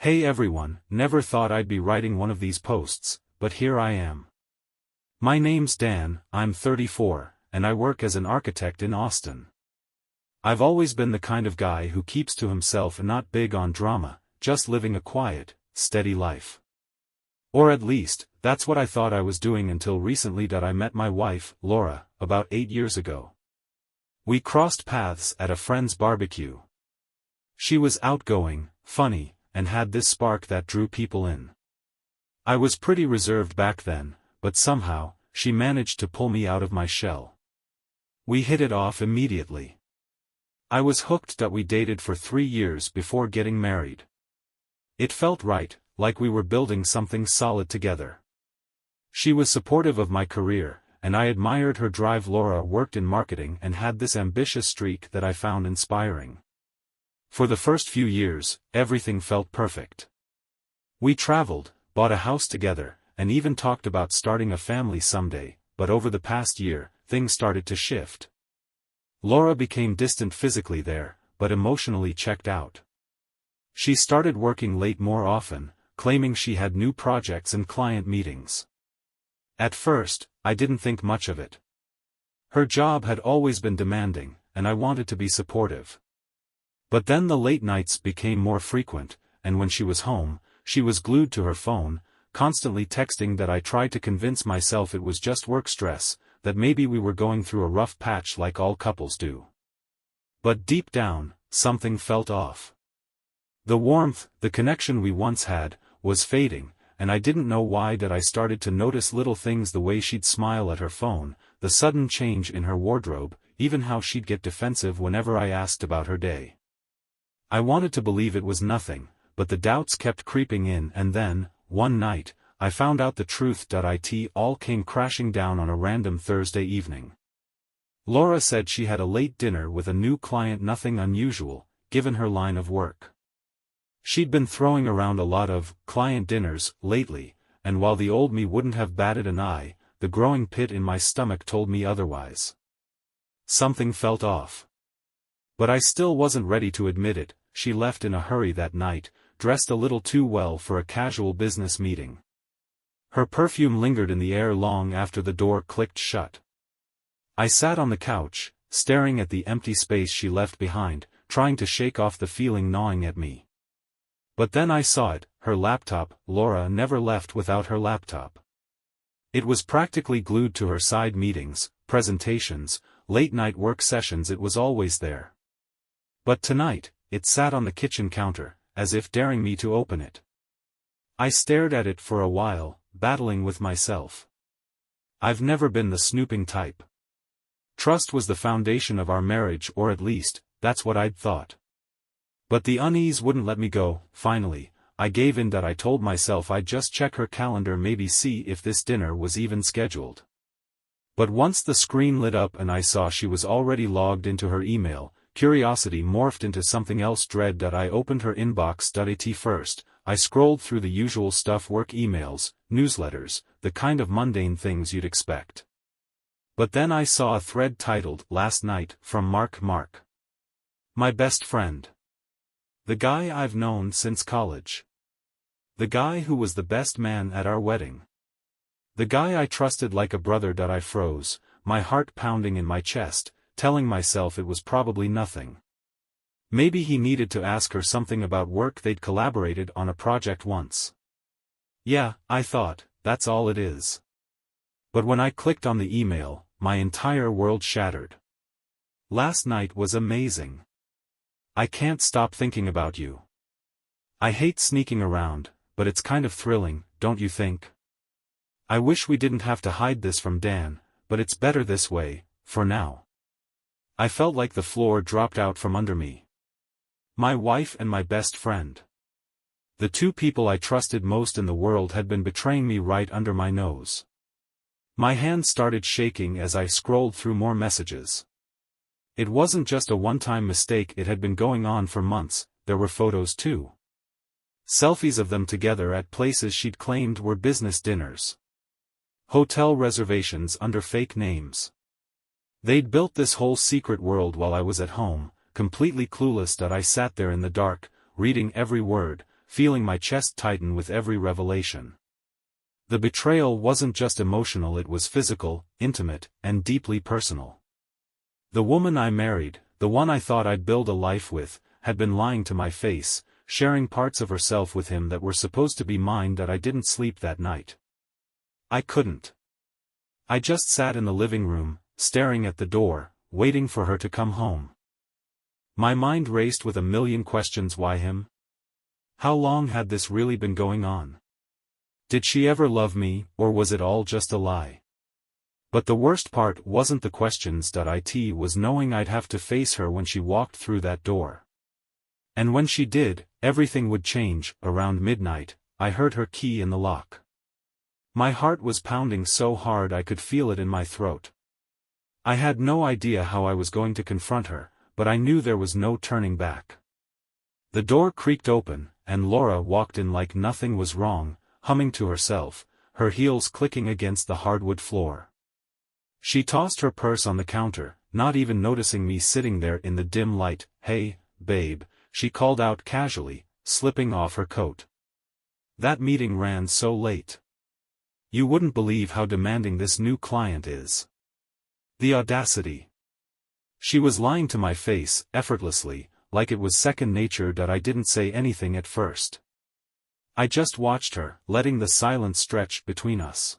Hey everyone, never thought I'd be writing one of these posts, but here I am. My name's Dan, I'm 34, and I work as an architect in Austin. I've always been the kind of guy who keeps to himself and not big on drama, just living a quiet, steady life. Or at least, that's what I thought I was doing until recently that I met my wife, Laura, about 8 years ago. We crossed paths at a friend's barbecue. She was outgoing, funny, and had this spark that drew people in. I was pretty reserved back then, but somehow, she managed to pull me out of my shell. We hit it off immediately. I was hooked that we dated for 3 years before getting married. It felt right, like we were building something solid together. She was supportive of my career, and I admired her drive. Laura worked in marketing and had this ambitious streak that I found inspiring. For the first few years, everything felt perfect. We traveled, bought a house together, and even talked about starting a family someday, but over the past year, things started to shift. Laura became distant physically there, but emotionally checked out. She started working late more often, claiming she had new projects and client meetings. At first, I didn't think much of it. Her job had always been demanding, and I wanted to be supportive. But then the late nights became more frequent, and when she was home, she was glued to her phone, constantly texting. That I tried to convince myself it was just work stress, that maybe we were going through a rough patch like all couples do. But deep down, something felt off. The warmth, the connection we once had, was fading, and I didn't know why. That I started to notice little things, the way she'd smile at her phone, the sudden change in her wardrobe, even how she'd get defensive whenever I asked about her day. I wanted to believe it was nothing, but the doubts kept creeping in, and then, one night, I found out the truth. It all came crashing down on a random Thursday evening. Laura said she had a late dinner with a new client, nothing unusual, given her line of work. She'd been throwing around a lot of client dinners lately, and while the old me wouldn't have batted an eye, the growing pit in my stomach told me otherwise. Something felt off. But I still wasn't ready to admit it. She left in a hurry that night, dressed a little too well for a casual business meeting. Her perfume lingered in the air long after the door clicked shut. I sat on the couch, staring at the empty space she left behind, trying to shake off the feeling gnawing at me. But then I saw it, her laptop. Laura never left without her laptop. It was practically glued to her side meetings, presentations, late-night work sessions. It was always there. But tonight, it sat on the kitchen counter, as if daring me to open it. I stared at it for a while, battling with myself. I've never been the snooping type. Trust was the foundation of our marriage, or at least, that's what I'd thought. But the unease wouldn't let me go. Finally, I gave in. That I told myself I'd just check her calendar, maybe see if this dinner was even scheduled. But once the screen lit up and I saw she was already logged into her email, curiosity morphed into something else, dread. That I opened her inbox. First, I scrolled through the usual stuff: work emails, newsletters, the kind of mundane things you'd expect. But then I saw a thread titled, "Last Night," from Mark. My best friend. The guy I've known since college. The guy who was the best man at our wedding. The guy I trusted like a brother. I froze, my heart pounding in my chest, telling myself it was probably nothing. Maybe he needed to ask her something about work. They'd collaborated on a project once. Yeah, I thought, that's all it is. But when I clicked on the email, my entire world shattered. Last night was amazing. I can't stop thinking about you. I hate sneaking around, but it's kind of thrilling, don't you think? I wish we didn't have to hide this from Dan, but it's better this way, for now. I felt like the floor dropped out from under me. My wife and my best friend. The two people I trusted most in the world had been betraying me right under my nose. My hands started shaking as I scrolled through more messages. It wasn't just a one-time mistake, it had been going on for months. There were photos too. Selfies of them together at places she'd claimed were business dinners. Hotel reservations under fake names. They'd built this whole secret world while I was at home, completely clueless. That I sat there in the dark, reading every word, feeling my chest tighten with every revelation. The betrayal wasn't just emotional, it was physical, intimate, and deeply personal. The woman I married, the one I thought I'd build a life with, had been lying to my face, sharing parts of herself with him that were supposed to be mine. That I didn't sleep that night. I couldn't. I just sat in the living room, staring at the door, waiting for her to come home. My mind raced with a million questions. Why him? How long had this really been going on? Did she ever love me, or was it all just a lie? But the worst part wasn't the questions. It was knowing I'd have to face her when she walked through that door. And when she did, everything would change. Around midnight, I heard her key in the lock. My heart was pounding so hard I could feel it in my throat. I had no idea how I was going to confront her, but I knew there was no turning back. The door creaked open, and Laura walked in like nothing was wrong, humming to herself, her heels clicking against the hardwood floor. She tossed her purse on the counter, not even noticing me sitting there in the dim light. "Hey, babe," she called out casually, slipping off her coat. "That meeting ran so late. You wouldn't believe how demanding this new client is." The audacity. She was lying to my face, effortlessly, like it was second nature. I didn't say anything at first. I just watched her, letting the silence stretch between us.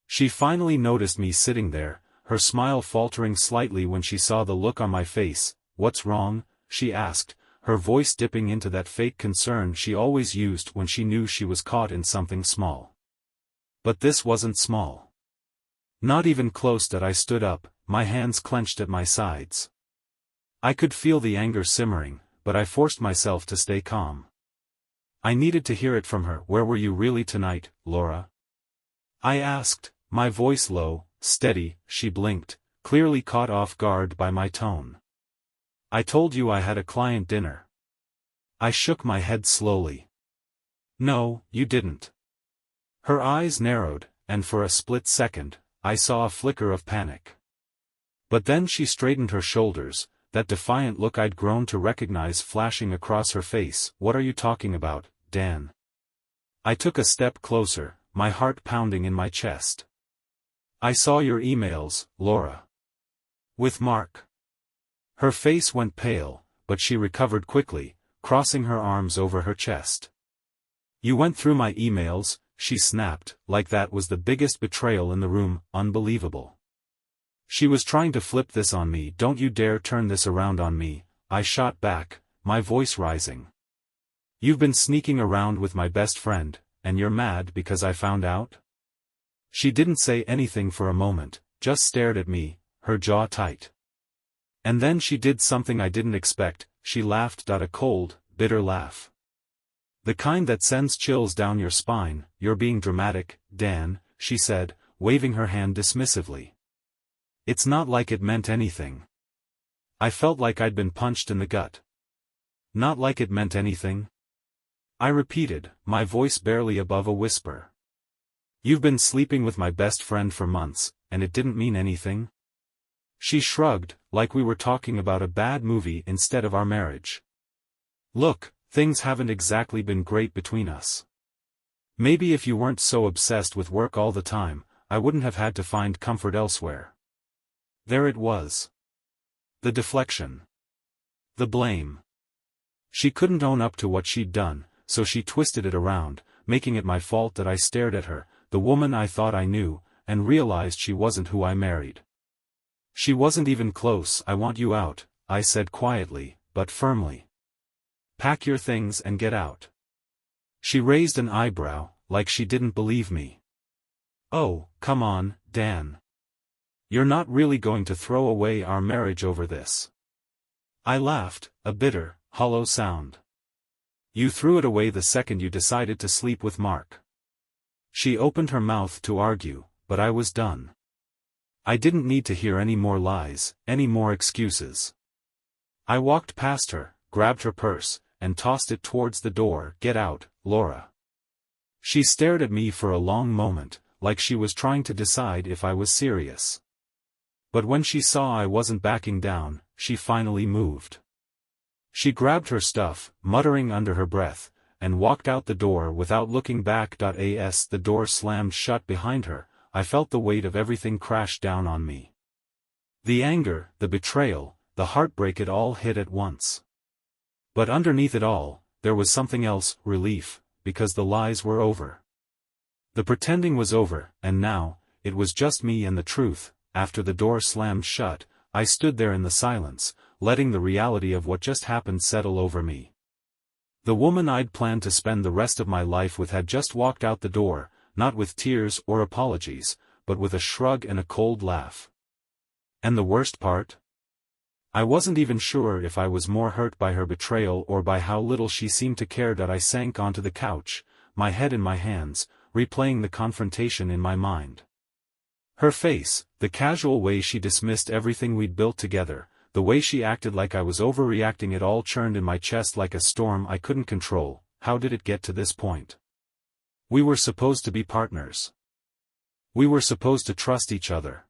She finally noticed me sitting there, her smile faltering slightly when she saw the look on my face. "What's wrong?" she asked, her voice dipping into that fake concern she always used when she knew she was caught in something small. But this wasn't small. Not even close. I stood up, my hands clenched at my sides. I could feel the anger simmering, but I forced myself to stay calm. I needed to hear it from her. "Where were you really tonight, Laura?" I asked, my voice low, steady. She blinked, clearly caught off guard by my tone. "I told you I had a client dinner." I shook my head slowly. "No, you didn't." Her eyes narrowed, and for a split second, I saw a flicker of panic. But then she straightened her shoulders, that defiant look I'd grown to recognize flashing across her face. "What are you talking about, Dan?" I took a step closer, my heart pounding in my chest. "I saw your emails, Laura. With Mark." Her face went pale, but she recovered quickly, crossing her arms over her chest. "You went through my emails," she snapped, like that was the biggest betrayal in the room. Unbelievable. She was trying to flip this on me. "Don't you dare turn this around on me," I shot back, my voice rising. "You've been sneaking around with my best friend, and you're mad because I found out?" She didn't say anything for a moment, just stared at me, her jaw tight. And then she did something I didn't expect. She laughed. A cold, bitter laugh. "The kind that sends chills down your spine." "You're being dramatic, Dan," she said, waving her hand dismissively. "It's not like it meant anything." I felt like I'd been punched in the gut. "Not like it meant anything?" I repeated, my voice barely above a whisper. "You've been sleeping with my best friend for months, and it didn't mean anything?" She shrugged, like we were talking about a bad movie instead of our marriage. "Look, things haven't exactly been great between us. Maybe if you weren't so obsessed with work all the time, I wouldn't have had to find comfort elsewhere." There it was. The deflection. The blame. She couldn't own up to what she'd done, so she twisted it around, making it my fault that I stared at her, the woman I thought I knew, and realized she wasn't who I married. She wasn't even close. "I want you out," I said quietly, but firmly. "Pack your things and get out." She raised an eyebrow, like she didn't believe me. "Oh, come on, Dan. You're not really going to throw away our marriage over this?" I laughed, a bitter, hollow sound. "You threw it away the second you decided to sleep with Mark." She opened her mouth to argue, but I was done. I didn't need to hear any more lies, any more excuses. I walked past her, grabbed her purse, and tossed it towards the door. "Get out, Laura." She stared at me for a long moment, like she was trying to decide if I was serious. But when she saw I wasn't backing down, she finally moved. She grabbed her stuff, muttering under her breath, and walked out the door without looking back. As the door slammed shut behind her, I felt the weight of everything crash down on me. The anger, the betrayal, the heartbreak, it all hit at once. But underneath it all, there was something else, relief, because the lies were over. The pretending was over, and now, it was just me and the truth. After the door slammed shut, I stood there in the silence, letting the reality of what just happened settle over me. The woman I'd planned to spend the rest of my life with had just walked out the door, not with tears or apologies, but with a shrug and a cold laugh. And the worst part? I wasn't even sure if I was more hurt by her betrayal or by how little she seemed to care. I sank onto the couch, my head in my hands, replaying the confrontation in my mind. Her face, the casual way she dismissed everything we'd built together, the way she acted like I was overreacting, it all churned in my chest like a storm I couldn't control. How did it get to this point? We were supposed to be partners. We were supposed to trust each other.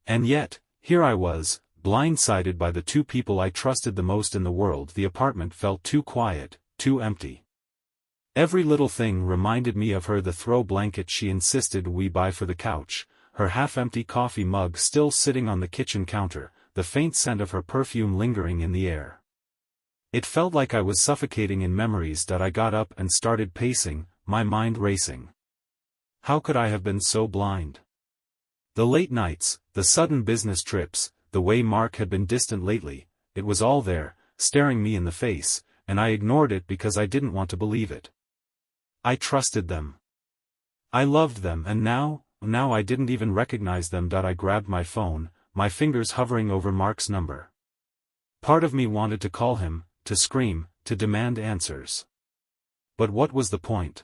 And yet, here I was, blindsided by the two people I trusted the most in the world. The apartment felt too quiet, too empty. Every little thing reminded me of her: the throw blanket she insisted we buy for the couch, her half-empty coffee mug still sitting on the kitchen counter, the faint scent of her perfume lingering in the air. It felt like I was suffocating in memories. I got up and started pacing, my mind racing. How could I have been so blind? The late nights, the sudden business trips, the way Mark had been distant lately, it was all there, staring me in the face, and I ignored it because I didn't want to believe it. I trusted them. I loved them, and now I didn't even recognize them. I grabbed my phone, my fingers hovering over Mark's number. Part of me wanted to call him, to scream, to demand answers. But what was the point?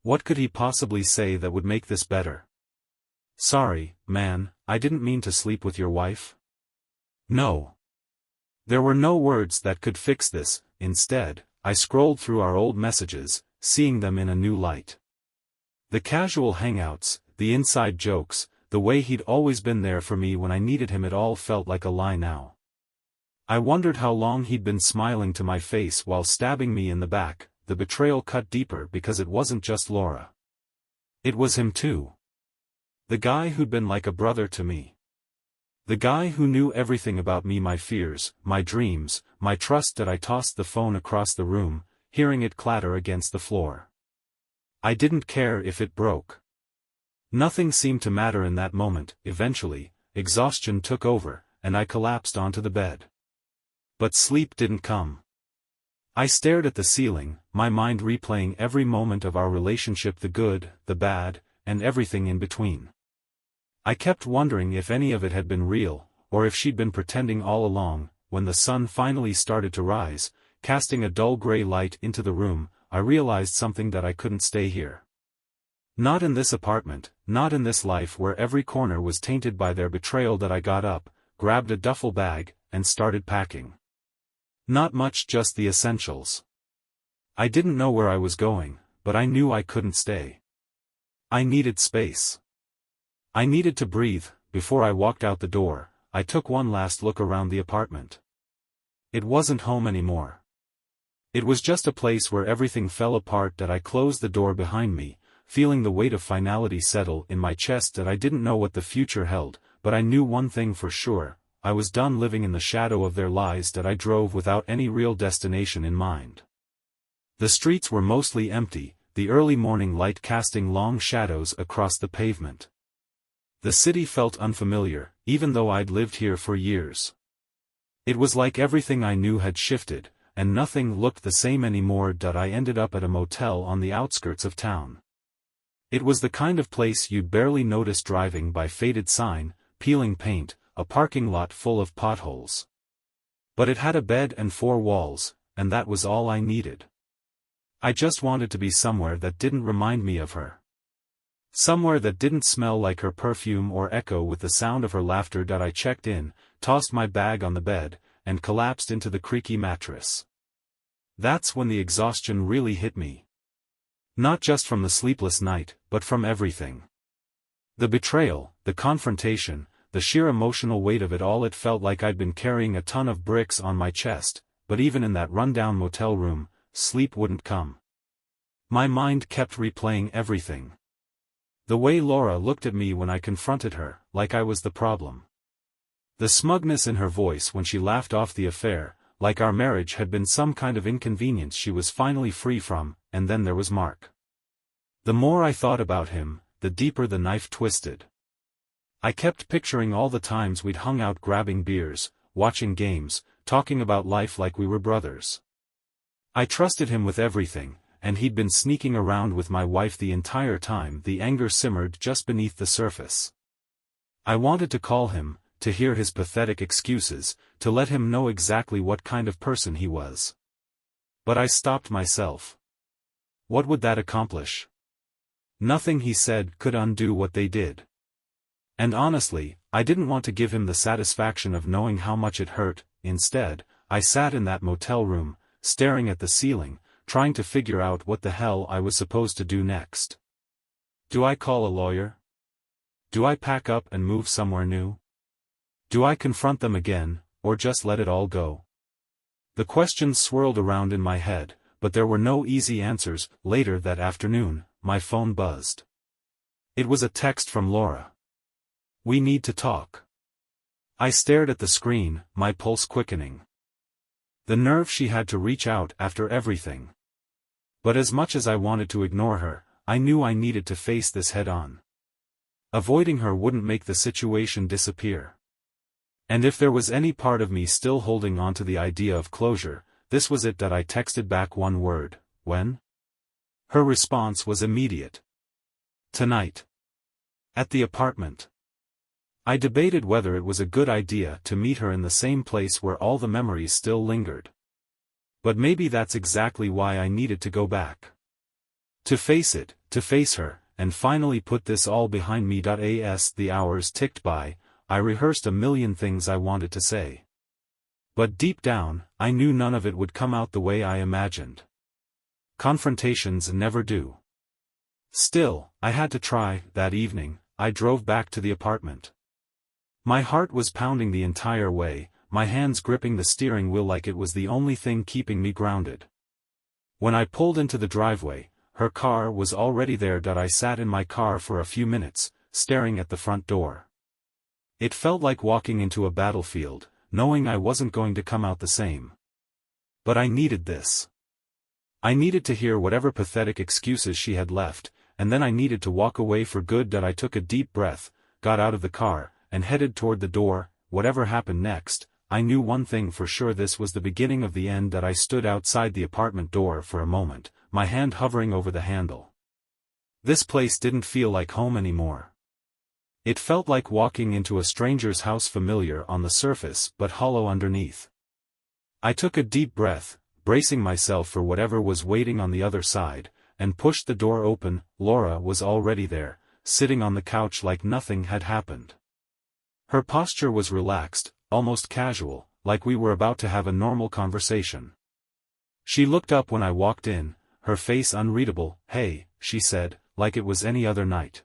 What could he possibly say that would make this better? Sorry, man, I didn't mean to sleep with your wife. No. There were no words that could fix this. Instead, I scrolled through our old messages, seeing them in a new light. The casual hangouts, the inside jokes, the way he'd always been there for me when I needed him, it all felt like a lie now. I wondered how long he'd been smiling to my face while stabbing me in the back. The betrayal cut deeper because it wasn't just Laura. It was him too. The guy who'd been like a brother to me. The guy who knew everything about me, my fears, my dreams, my trust. I tossed the phone across the room, hearing it clatter against the floor. I didn't care if it broke. Nothing seemed to matter in that moment. Eventually, exhaustion took over, and I collapsed onto the bed. But sleep didn't come. I stared at the ceiling, my mind replaying every moment of our relationship, the good, the bad, and everything in between. I kept wondering if any of it had been real, or if she'd been pretending all along. When the sun finally started to rise, casting a dull gray light into the room, I realized something: that I couldn't stay here. Not in this apartment, not in this life where every corner was tainted by their betrayal. I got up, grabbed a duffel bag, and started packing. Not much, just the essentials. I didn't know where I was going, but I knew I couldn't stay. I needed space. I needed to breathe. Before I walked out the door, I took one last look around the apartment. It wasn't home anymore. It was just a place where everything fell apart. I closed the door behind me, feeling the weight of finality settle in my chest. I didn't know what the future held, but I knew one thing for sure: I was done living in the shadow of their lies. I drove without any real destination in mind. The streets were mostly empty, the early morning light casting long shadows across the pavement. The city felt unfamiliar, even though I'd lived here for years. It was like everything I knew had shifted, and nothing looked the same anymore. I ended up at a motel on the outskirts of town. It was the kind of place you'd barely notice driving by: faded sign, peeling paint, a parking lot full of potholes. But it had a bed and 4 walls, and that was all I needed. I just wanted to be somewhere that didn't remind me of her. Somewhere that didn't smell like her perfume or echo with the sound of her laughter. I checked in, tossed my bag on the bed, and collapsed into the creaky mattress. That's when the exhaustion really hit me. Not just from the sleepless night, but from everything. The betrayal, the confrontation, the sheer emotional weight of it all. It felt like I'd been carrying a ton of bricks on my chest. But even in that rundown motel room, sleep wouldn't come. My mind kept replaying everything. The way Laura looked at me when I confronted her, like I was the problem. The smugness in her voice when she laughed off the affair, like our marriage had been some kind of inconvenience she was finally free from, and then there was Mark. The more I thought about him, the deeper the knife twisted. I kept picturing all the times we'd hung out grabbing beers, watching games, talking about life like we were brothers. I trusted him with everything, and he'd been sneaking around with my wife the entire time. The anger simmered just beneath the surface. I wanted to call him, to hear his pathetic excuses, to let him know exactly what kind of person he was. But I stopped myself. What would that accomplish? Nothing he said could undo what they did. And honestly, I didn't want to give him the satisfaction of knowing how much it hurt. Instead, I sat in that motel room, staring at the ceiling, trying to figure out what the hell I was supposed to do next. Do I call a lawyer? Do I pack up and move somewhere new? Do I confront them again, or just let it all go? The questions swirled around in my head, but there were no easy answers. Later that afternoon, my phone buzzed. It was a text from Laura. "We need to talk." I stared at the screen, my pulse quickening. The nerve she had to reach out after everything. But as much as I wanted to ignore her, I knew I needed to face this head-on. Avoiding her wouldn't make the situation disappear. And if there was any part of me still holding on to the idea of closure, this was it. That I texted back one word: when? Her response was immediate. Tonight. At the apartment. I debated whether it was a good idea to meet her in the same place where all the memories still lingered. But maybe that's exactly why I needed to go back. To face it, to face her, and finally put this all behind me. As the hours ticked by, I rehearsed a million things I wanted to say. But deep down, I knew none of it would come out the way I imagined. Confrontations never do. Still, I had to try. That evening, I drove back to the apartment. My heart was pounding the entire way, my hands gripping the steering wheel like it was the only thing keeping me grounded. When I pulled into the driveway, her car was already there. I sat in my car for a few minutes, staring at the front door. It felt like walking into a battlefield, knowing I wasn't going to come out the same. But I needed this. I needed to hear whatever pathetic excuses she had left, and then I needed to walk away for good. I took a deep breath, got out of the car, and headed toward the door. Whatever happened next, I knew one thing for sure: this was the beginning of the end. I stood outside the apartment door for a moment, my hand hovering over the handle. This place didn't feel like home anymore. It felt like walking into a stranger's house, familiar on the surface but hollow underneath. I took a deep breath, bracing myself for whatever was waiting on the other side, and pushed the door open. Laura was already there, sitting on the couch like nothing had happened. Her posture was relaxed, almost casual, like we were about to have a normal conversation. She looked up when I walked in, her face unreadable. "Hey," she said, like it was any other night.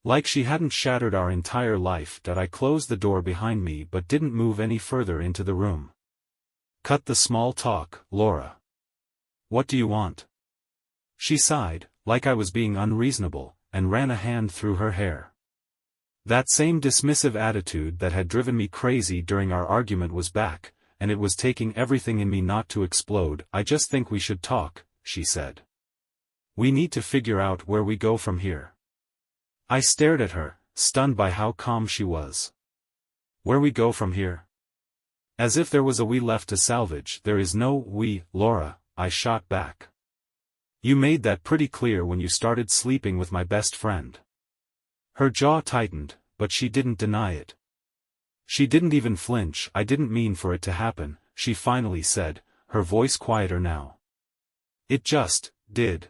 Like she hadn't shattered our entire life. I closed the door behind me but didn't move any further into the room. "Cut the small talk, Laura. What do you want?" She sighed, like I was being unreasonable, and ran a hand through her hair. That same dismissive attitude that had driven me crazy during our argument was back, and it was taking everything in me not to explode. "I just think we should talk," she said. "We need to figure out where we go from here." I stared at her, stunned by how calm she was. "Where we go from here?" As if there was a we left to salvage. "There is no we, Laura," I shot back. "You made that pretty clear when you started sleeping with my best friend." Her jaw tightened, but she didn't deny it. She didn't even flinch. "I didn't mean for it to happen," she finally said, her voice quieter now. "It just did."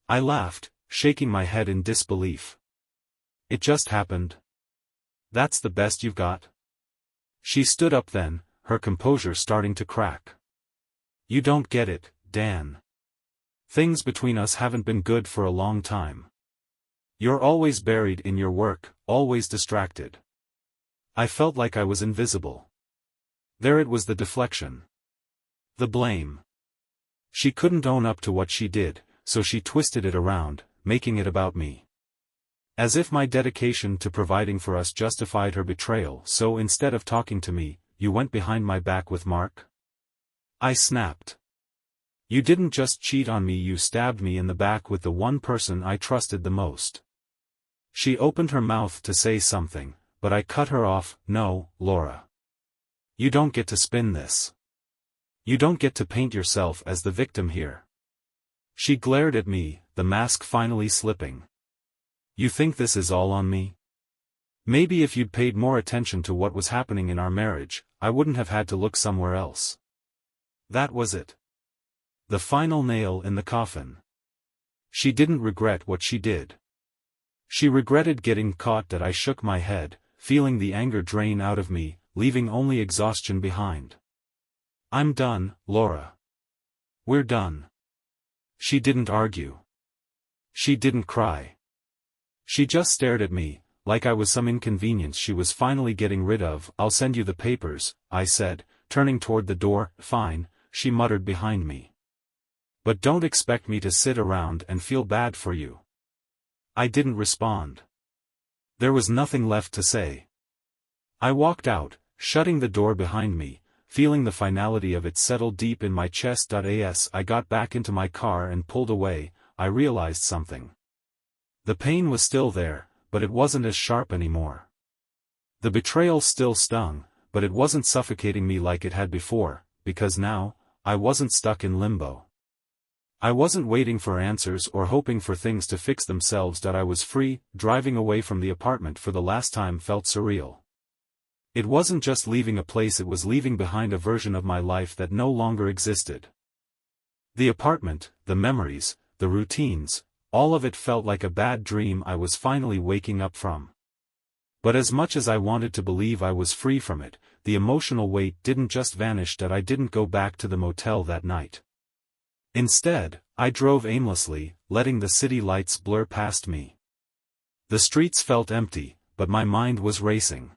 I laughed, shaking my head in disbelief. "It just happened? That's the best you've got?" She stood up then, her composure starting to crack. "You don't get it, Dan. Things between us haven't been good for a long time. You're always buried in your work, always distracted." I felt like I was invisible. There it was, the deflection. The blame. She couldn't own up to what she did, so she twisted it around, making it about me. As if my dedication to providing for us justified her betrayal. So instead of talking to me, you went behind my back with Mark? I snapped. You didn't just cheat on me, you stabbed me in the back with the one person I trusted the most. She opened her mouth to say something, but I cut her off. No, Laura. You don't get to spin this. You don't get to paint yourself as the victim here. She glared at me, the mask finally slipping. You think this is all on me? Maybe if you'd paid more attention to what was happening in our marriage, I wouldn't have had to look somewhere else. That was it. The final nail in the coffin. She didn't regret what she did. She regretted getting caught. That I shook my head, feeling the anger drain out of me, leaving only exhaustion behind. I'm done, Laura. We're done. She didn't argue. She didn't cry. She just stared at me, like I was some inconvenience she was finally getting rid of. I'll send you the papers, I said, turning toward the door. Fine, she muttered behind me. But don't expect me to sit around and feel bad for you. I didn't respond. There was nothing left to say. I walked out, shutting the door behind me, feeling the finality of it settle deep in my chest. As I got back into my car and pulled away, I realized something. The pain was still there, but it wasn't as sharp anymore. The betrayal still stung, but it wasn't suffocating me like it had before, because now, I wasn't stuck in limbo. I wasn't waiting for answers or hoping for things to fix themselves. I was free. Driving away from the apartment for the last time felt surreal. It wasn't just leaving a place, it was leaving behind a version of my life that no longer existed. The apartment, the memories, the routines, all of it felt like a bad dream I was finally waking up from. But as much as I wanted to believe I was free from it, the emotional weight didn't just vanish. I didn't go back to the motel that night. Instead, I drove aimlessly, letting the city lights blur past me. The streets felt empty, but my mind was racing.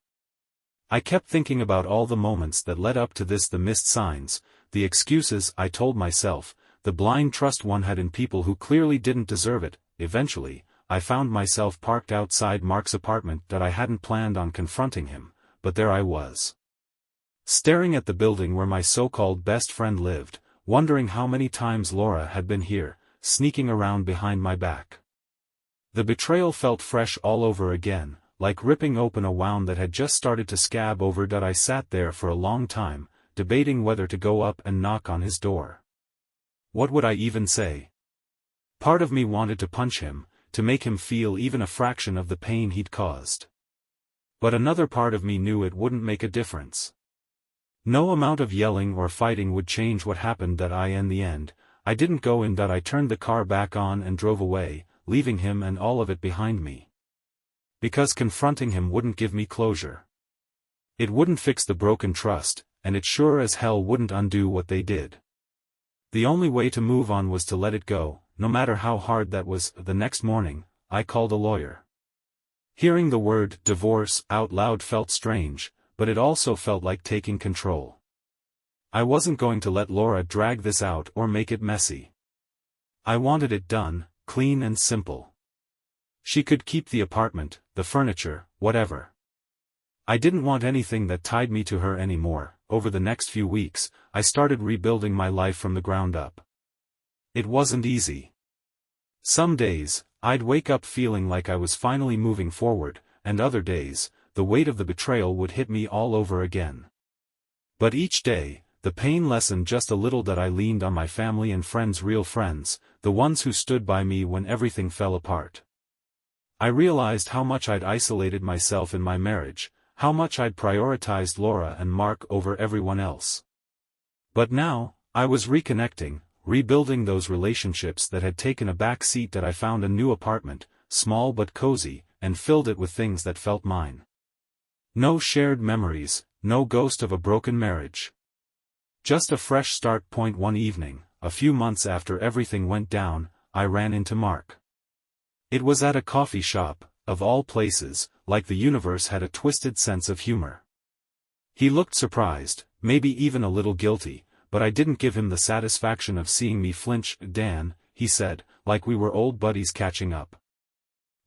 I kept thinking about all the moments that led up to this, the missed signs, the excuses I told myself, the blind trust one had in people who clearly didn't deserve it. Eventually, I found myself parked outside Mark's apartment. I hadn't planned on confronting him, but there I was. Staring at the building where my so-called best friend lived, wondering how many times Laura had been here, sneaking around behind my back. The betrayal felt fresh all over again, like ripping open a wound that had just started to scab over. I sat there for a long time, debating whether to go up and knock on his door. What would I even say? Part of me wanted to punch him, to make him feel even a fraction of the pain he'd caused. But another part of me knew it wouldn't make a difference. No amount of yelling or fighting would change what happened. In the end, I didn't go in. I turned the car back on and drove away, leaving him and all of it behind me. Because confronting him wouldn't give me closure. It wouldn't fix the broken trust, and it sure as hell wouldn't undo what they did. The only way to move on was to let it go, no matter how hard that was. The next morning, I called a lawyer. Hearing the word divorce out loud felt strange, but it also felt like taking control. I wasn't going to let Laura drag this out or make it messy. I wanted it done, clean and simple. She could keep the apartment, the furniture, whatever. I didn't want anything that tied me to her anymore. Over the next few weeks, I started rebuilding my life from the ground up. It wasn't easy. Some days, I'd wake up feeling like I was finally moving forward, and other days, the weight of the betrayal would hit me all over again. But each day, the pain lessened just a little. I leaned on my family and friends, real friends, the ones who stood by me when everything fell apart. I realized how much I'd isolated myself in my marriage, how much I'd prioritized Laura and Mark over everyone else. But now, I was reconnecting, rebuilding those relationships that had taken a back seat. I found a new apartment, small but cozy, and filled it with things that felt mine. No shared memories, no ghost of a broken marriage. Just a fresh start. One evening, a few months after everything went down, I ran into Mark. It was at a coffee shop, of all places, like the universe had a twisted sense of humor. He looked surprised, maybe even a little guilty, but I didn't give him the satisfaction of seeing me flinch. "Dan," he said, like we were old buddies catching up.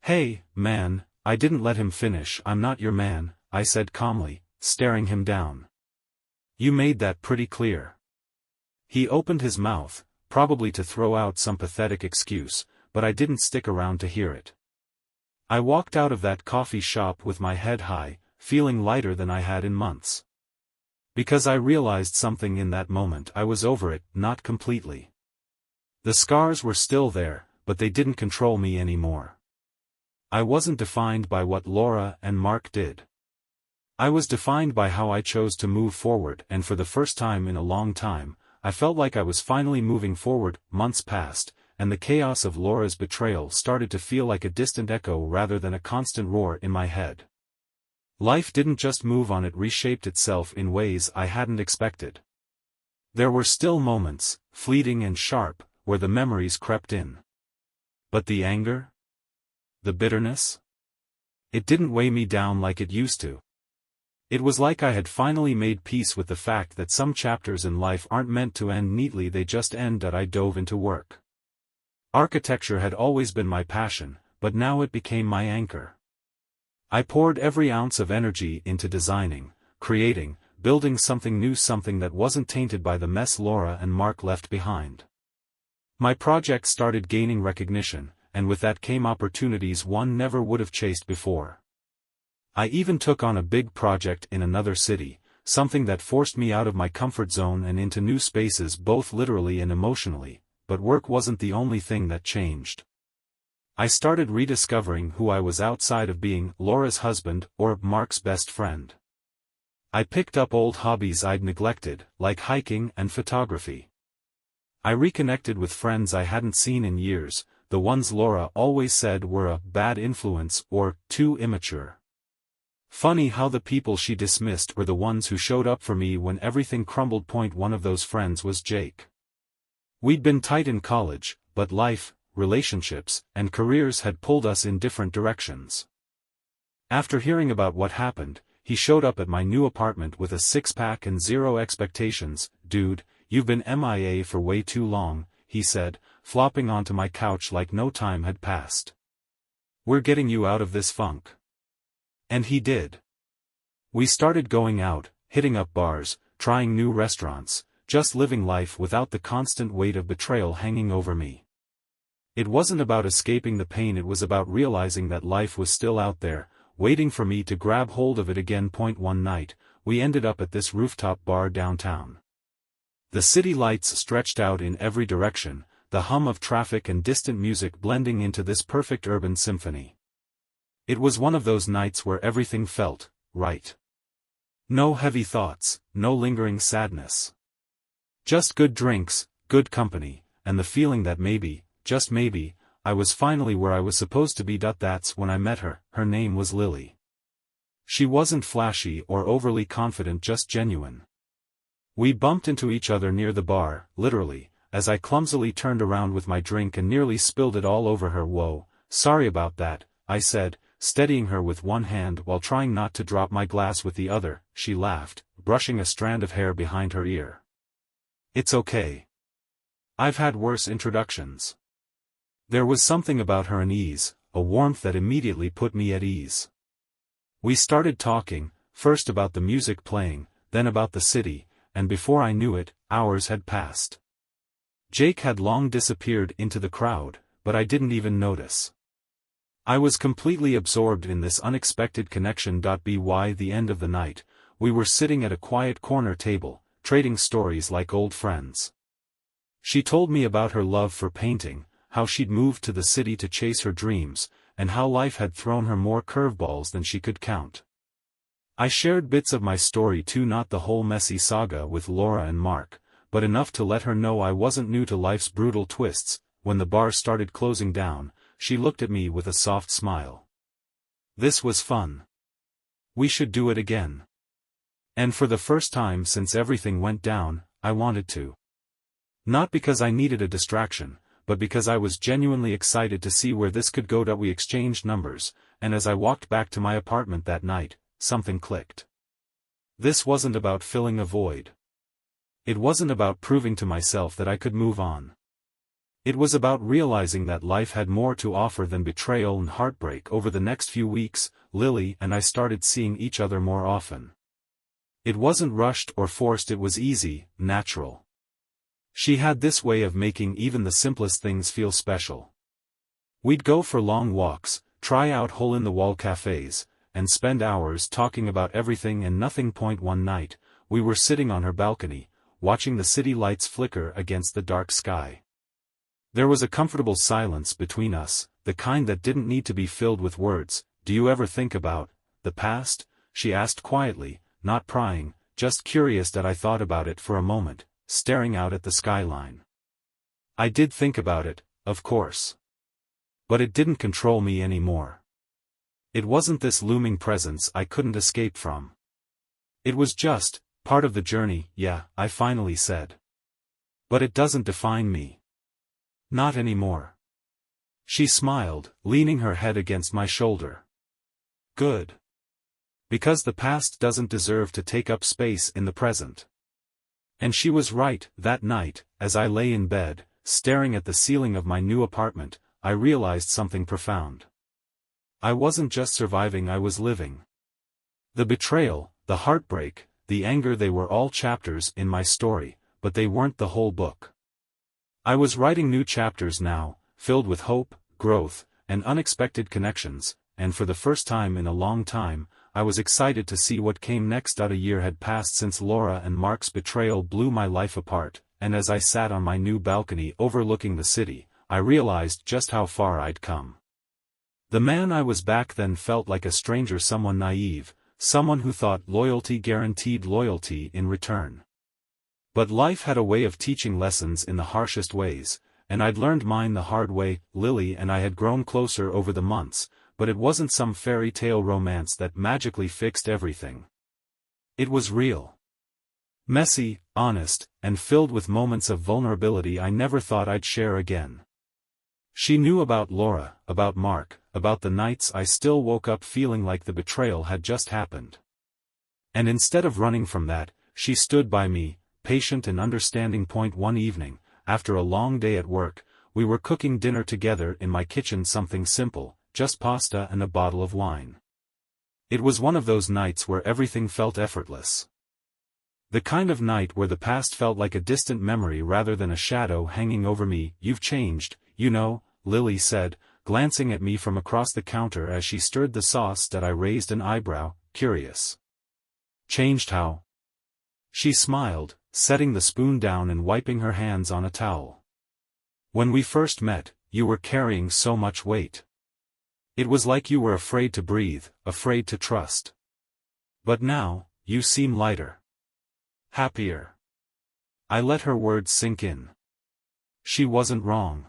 "Hey, man," I didn't let him finish. "I'm not your man," I said calmly, staring him down. "You made that pretty clear." He opened his mouth, probably to throw out some pathetic excuse, but I didn't stick around to hear it. I walked out of that coffee shop with my head high, feeling lighter than I had in months. Because I realized something in that moment. I was over it, not completely. The scars were still there, but they didn't control me anymore. I wasn't defined by what Laura and Mark did. I was defined by how I chose to move forward, and for the first time in a long time, I felt like I was finally moving forward. Months passed, and the chaos of Laura's betrayal started to feel like a distant echo rather than a constant roar in my head. Life didn't just move on, it reshaped itself in ways I hadn't expected. There were still moments, fleeting and sharp, where the memories crept in. But the anger? The bitterness? It didn't weigh me down like it used to. It was like I had finally made peace with the fact that some chapters in life aren't meant to end neatly, they just end. I dove into work. Architecture had always been my passion, but now it became my anchor. I poured every ounce of energy into designing, creating, building something new, something that wasn't tainted by the mess Laura and Mark left behind. My project started gaining recognition, and with that came opportunities one never would have chased before. I even took on a big project in another city, something that forced me out of my comfort zone and into new spaces, both literally and emotionally, but work wasn't the only thing that changed. I started rediscovering who I was outside of being Laura's husband or Mark's best friend. I picked up old hobbies I'd neglected, like hiking and photography. I reconnected with friends I hadn't seen in years, the ones Laura always said were a bad influence or too immature. Funny how the people she dismissed were the ones who showed up for me when everything crumbled. One of those friends was Jake. We'd been tight in college, but life, relationships, and careers had pulled us in different directions. After hearing about what happened, he showed up at my new apartment with a six-pack and zero expectations. "Dude, you've been MIA for way too long," he said, flopping onto my couch like no time had passed. "We're getting you out of this funk." And he did. We started going out, hitting up bars, trying new restaurants, just living life without the constant weight of betrayal hanging over me. It wasn't about escaping the pain, it was about realizing that life was still out there, waiting for me to grab hold of it again. One night, we ended up at this rooftop bar downtown. The city lights stretched out in every direction, the hum of traffic and distant music blending into this perfect urban symphony. It was one of those nights where everything felt right. No heavy thoughts, no lingering sadness. Just good drinks, good company, and the feeling that maybe, just maybe, I was finally where I was supposed to be. That's when I met her. Her name was Lily. She wasn't flashy or overly confident, just genuine. We bumped into each other near the bar, literally, as I clumsily turned around with my drink and nearly spilled it all over her. "Whoa, sorry about that," I said, steadying her with one hand while trying not to drop my glass with the other. She laughed, brushing a strand of hair behind her ear. "It's okay. I've had worse introductions." There was something about her unease, a warmth that immediately put me at ease. We started talking, first about the music playing, then about the city, and before I knew it, hours had passed. Jake had long disappeared into the crowd, but I didn't even notice. I was completely absorbed in this unexpected connection. By the end of the night, we were sitting at a quiet corner table, trading stories like old friends. She told me about her love for painting, how she'd moved to the city to chase her dreams, and how life had thrown her more curveballs than she could count. I shared bits of my story too, not the whole messy saga with Laura and Mark, but enough to let her know I wasn't new to life's brutal twists. When the bar started closing down, she looked at me with a soft smile. "This was fun. We should do it again." And for the first time since everything went down, I wanted to. Not because I needed a distraction, but because I was genuinely excited to see where this could go. We exchanged numbers, and as I walked back to my apartment that night, something clicked. This wasn't about filling a void. It wasn't about proving to myself that I could move on. It was about realizing that life had more to offer than betrayal and heartbreak. Over the next few weeks, Lily and I started seeing each other more often. It wasn't rushed or forced, it was easy, natural. She had this way of making even the simplest things feel special. We'd go for long walks, try out hole-in-the-wall cafes, and spend hours talking about everything and nothing. One night, we were sitting on her balcony, watching the city lights flicker against the dark sky. There was a comfortable silence between us, the kind that didn't need to be filled with words. "Do you ever think about the past?" she asked quietly, not prying, just curious that I thought about it for a moment, staring out at the skyline. I did think about it, of course. But it didn't control me anymore. It wasn't this looming presence I couldn't escape from. It was just part of the journey. "Yeah," I finally said. "But it doesn't define me. Not anymore." She smiled, leaning her head against my shoulder. "Good. Because the past doesn't deserve to take up space in the present." And she was right. That night, as I lay in bed, staring at the ceiling of my new apartment, I realized something profound. I wasn't just surviving, I was living. The betrayal, the heartbreak, the anger, they were all chapters in my story, but they weren't the whole book. I was writing new chapters now, filled with hope, growth, and unexpected connections, and for the first time in a long time, I was excited to see what came next. A year had passed since Laura and Mark's betrayal blew my life apart, and as I sat on my new balcony overlooking the city, I realized just how far I'd come. The man I was back then felt like a stranger, someone naive, someone who thought loyalty guaranteed loyalty in return. But life had a way of teaching lessons in the harshest ways, and I'd learned mine the hard way. Lily and I had grown closer over the months, but it wasn't some fairy tale romance that magically fixed everything. It was real. Messy, honest, and filled with moments of vulnerability I never thought I'd share again. She knew about Laura, about Mark, about the nights I still woke up feeling like the betrayal had just happened. And instead of running from that, she stood by me, patient and understanding. One evening, after a long day at work, we were cooking dinner together in my kitchen, something simple, just pasta and a bottle of wine. It was one of those nights where everything felt effortless. The kind of night where the past felt like a distant memory rather than a shadow hanging over me. "You've changed, you know," Lily said, glancing at me from across the counter as she stirred the sauce. That I raised an eyebrow, curious. "Changed how?" She smiled, setting the spoon down and wiping her hands on a towel. "When we first met, you were carrying so much weight. It was like you were afraid to breathe, afraid to trust. But now, you seem lighter. Happier." I let her words sink in. She wasn't wrong.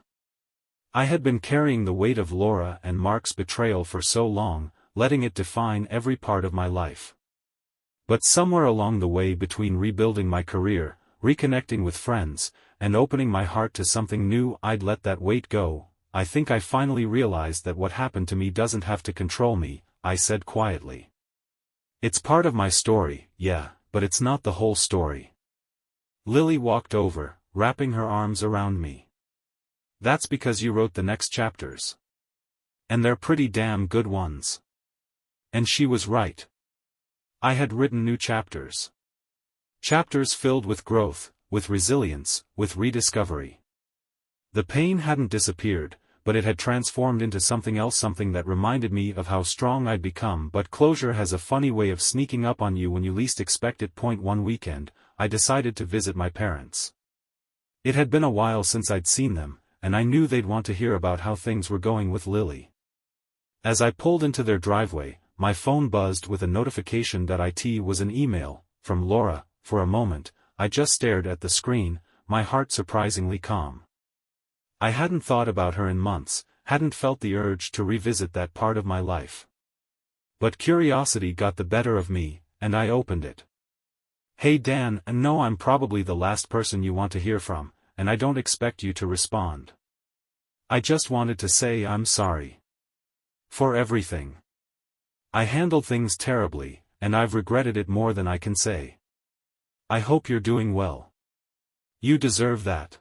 I had been carrying the weight of Laura and Mark's betrayal for so long, letting it define every part of my life. But somewhere along the way, between rebuilding my career, reconnecting with friends, and opening my heart to something new, I'd let that weight go. "I think I finally realized that what happened to me doesn't have to control me," I said quietly. "It's part of my story, yeah, but it's not the whole story." Lily walked over, wrapping her arms around me. "That's because you wrote the next chapters. And they're pretty damn good ones." And she was right. I had written new chapters. Chapters filled with growth, with resilience, with rediscovery. The pain hadn't disappeared, but it had transformed into something else, something that reminded me of how strong I'd become. But closure has a funny way of sneaking up on you when you least expect it. One weekend, I decided to visit my parents. It had been a while since I'd seen them, and I knew they'd want to hear about how things were going with Lily. As I pulled into their driveway, my phone buzzed with a notification that it was an email from Laura. For a moment, I just stared at the screen, my heart surprisingly calm. I hadn't thought about her in months, hadn't felt the urge to revisit that part of my life. But curiosity got the better of me, and I opened it. "Hey Dan, I know I'm probably the last person you want to hear from, and I don't expect you to respond. I just wanted to say I'm sorry. For everything. I handled things terribly, and I've regretted it more than I can say. I hope you're doing well." You deserve that.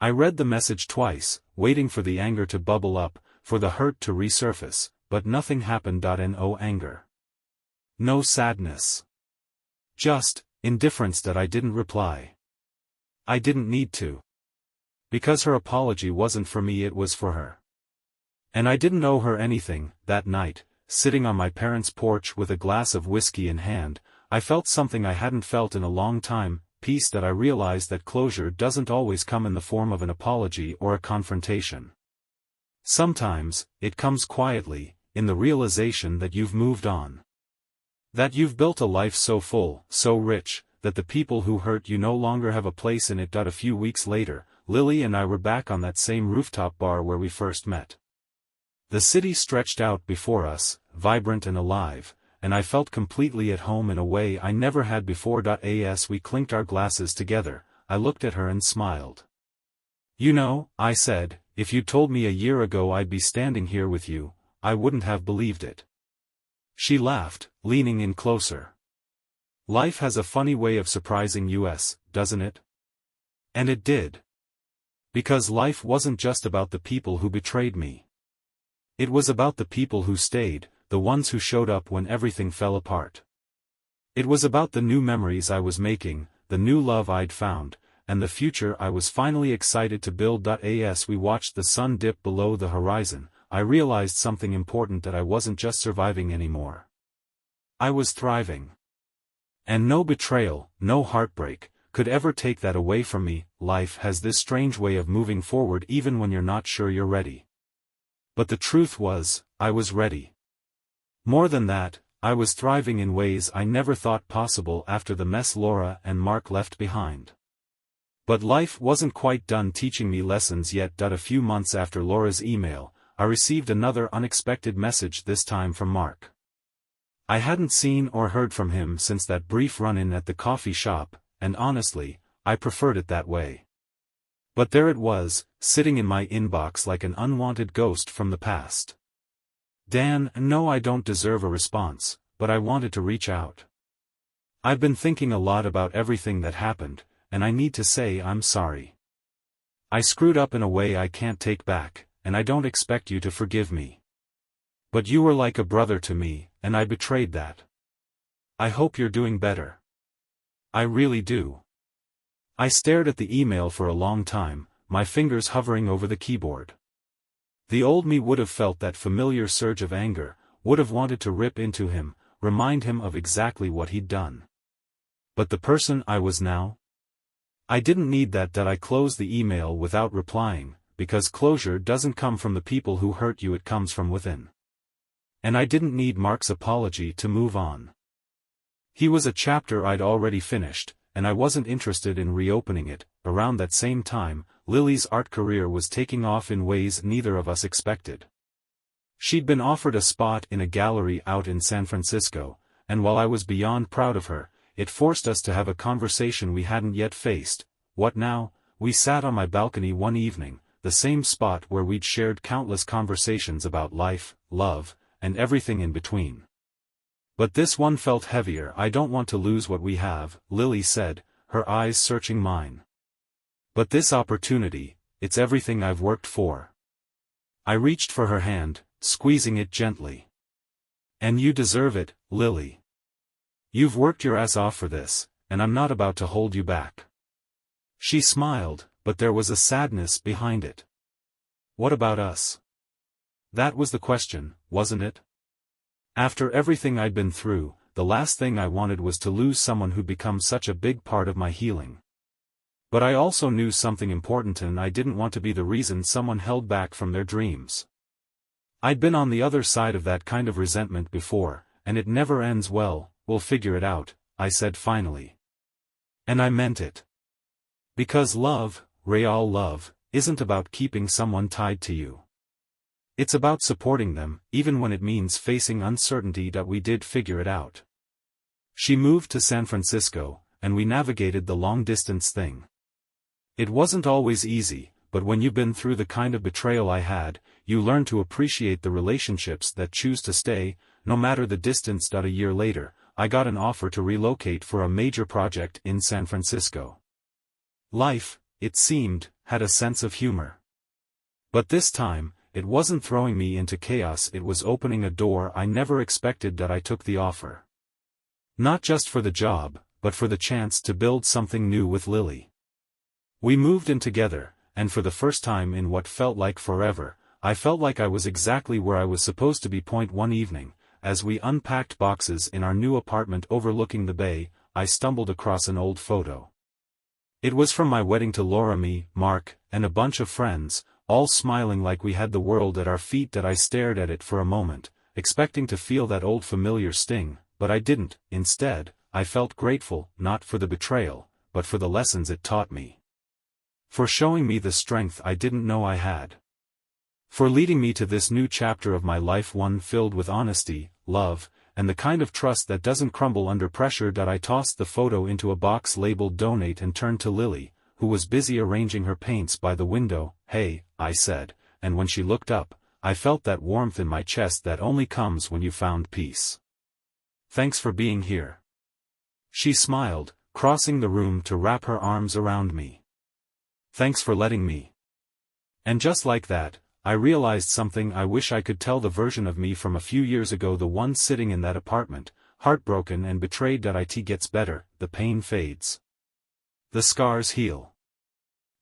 I read the message twice, waiting for the anger to bubble up, for the hurt to resurface, but nothing happened. No anger. No sadness. Just indifference that I didn't reply. I didn't need to. Because her apology wasn't for me, it was for her. And I didn't owe her anything. That night, sitting on my parents' porch with a glass of whiskey in hand, I felt something I hadn't felt in a long time, peace that I realized that closure doesn't always come in the form of an apology or a confrontation. Sometimes, it comes quietly, in the realization that you've moved on. That you've built a life so full, so rich, that the people who hurt you no longer have a place in it. A few weeks later, Lily and I were back on that same rooftop bar where we first met. The city stretched out before us, vibrant and alive, and I felt completely at home in a way I never had before. As we clinked our glasses together, I looked at her and smiled. You know, I said, if you'd told me a year ago I'd be standing here with you, I wouldn't have believed it. She laughed, leaning in closer. Life has a funny way of surprising us, doesn't it? And it did. Because life wasn't just about the people who betrayed me. It was about the people who stayed, the ones who showed up when everything fell apart. It was about the new memories I was making, the new love I'd found, and the future I was finally excited to build. As we watched the sun dip below the horizon, I realized something important, that I wasn't just surviving anymore. I was thriving. And no betrayal, no heartbreak, could ever take that away from me. Life has this strange way of moving forward even when you're not sure you're ready. But the truth was, I was ready. More than that, I was thriving in ways I never thought possible after the mess Laura and Mark left behind. But life wasn't quite done teaching me lessons yet. A few months after Laura's email, I received another unexpected message, this time from Mark. I hadn't seen or heard from him since that brief run-in at the coffee shop, and honestly, I preferred it that way. But there it was, sitting in my inbox like an unwanted ghost from the past. Dan, no, I don't deserve a response, but I wanted to reach out. I've been thinking a lot about everything that happened, and I need to say I'm sorry. I screwed up in a way I can't take back, and I don't expect you to forgive me. But you were like a brother to me, and I betrayed that. I hope you're doing better. I really do. I stared at the email for a long time, my fingers hovering over the keyboard. The old me would have felt that familiar surge of anger, would have wanted to rip into him, remind him of exactly what he'd done. But the person I was now? I didn't need that. I closed the email without replying, because closure doesn't come from the people who hurt you, it comes from within. And I didn't need Mark's apology to move on. He was a chapter I'd already finished, and I wasn't interested in reopening it. Around that same time, Lily's art career was taking off in ways neither of us expected. She'd been offered a spot in a gallery out in San Francisco, and while I was beyond proud of her, it forced us to have a conversation we hadn't yet faced. What now? We sat on my balcony one evening, the same spot where we'd shared countless conversations about life, love, and everything in between. But this one felt heavier. I don't want to lose what we have, Lily said, her eyes searching mine. But this opportunity, it's everything I've worked for. I reached for her hand, squeezing it gently. And you deserve it, Lily. You've worked your ass off for this, and I'm not about to hold you back. She smiled, but there was a sadness behind it. What about us? That was the question, wasn't it? After everything I'd been through, the last thing I wanted was to lose someone who'd become such a big part of my healing. But I also knew something important, and I didn't want to be the reason someone held back from their dreams. I'd been on the other side of that kind of resentment before, and it never ends well. We'll figure it out, I said finally. And I meant it. Because love, real love, isn't about keeping someone tied to you. It's about supporting them, even when it means facing uncertainty. We did figure it out. She moved to San Francisco, and we navigated the long-distance thing. It wasn't always easy, but when you've been through the kind of betrayal I had, you learn to appreciate the relationships that choose to stay, no matter the distance. A year later, I got an offer to relocate for a major project in San Francisco. Life, it seemed, had a sense of humor. But this time, it wasn't throwing me into chaos, it was opening a door I never expected. That I took the offer. Not just for the job, but for the chance to build something new with Lily. We moved in together, and for the first time in what felt like forever, I felt like I was exactly where I was supposed to be. One evening, as we unpacked boxes in our new apartment overlooking the bay, I stumbled across an old photo. It was from my wedding to Laura, me, Mark, and a bunch of friends, all smiling like we had the world at our feet. That I stared at it for a moment, expecting to feel that old familiar sting, but I didn't. Instead, I felt grateful, not for the betrayal, but for the lessons it taught me. For showing me the strength I didn't know I had. For leading me to this new chapter of my life, one filled with honesty, love, and the kind of trust that doesn't crumble under pressure. I tossed the photo into a box labeled donate and turned to Lily, who was busy arranging her paints by the window. "Hey," I said, and when she looked up, I felt that warmth in my chest that only comes when you found peace. "Thanks for being here." She smiled, crossing the room to wrap her arms around me. "Thanks for letting me." And just like that, I realized something I wish I could tell the version of me from a few years ago, the one sitting in that apartment, heartbroken and betrayed. It gets better, the pain fades. The scars heal.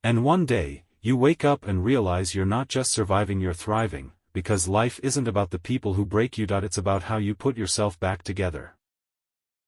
And one day, you wake up and realize you're not just surviving, you're thriving, because life isn't about the people who break you. It's about how you put yourself back together.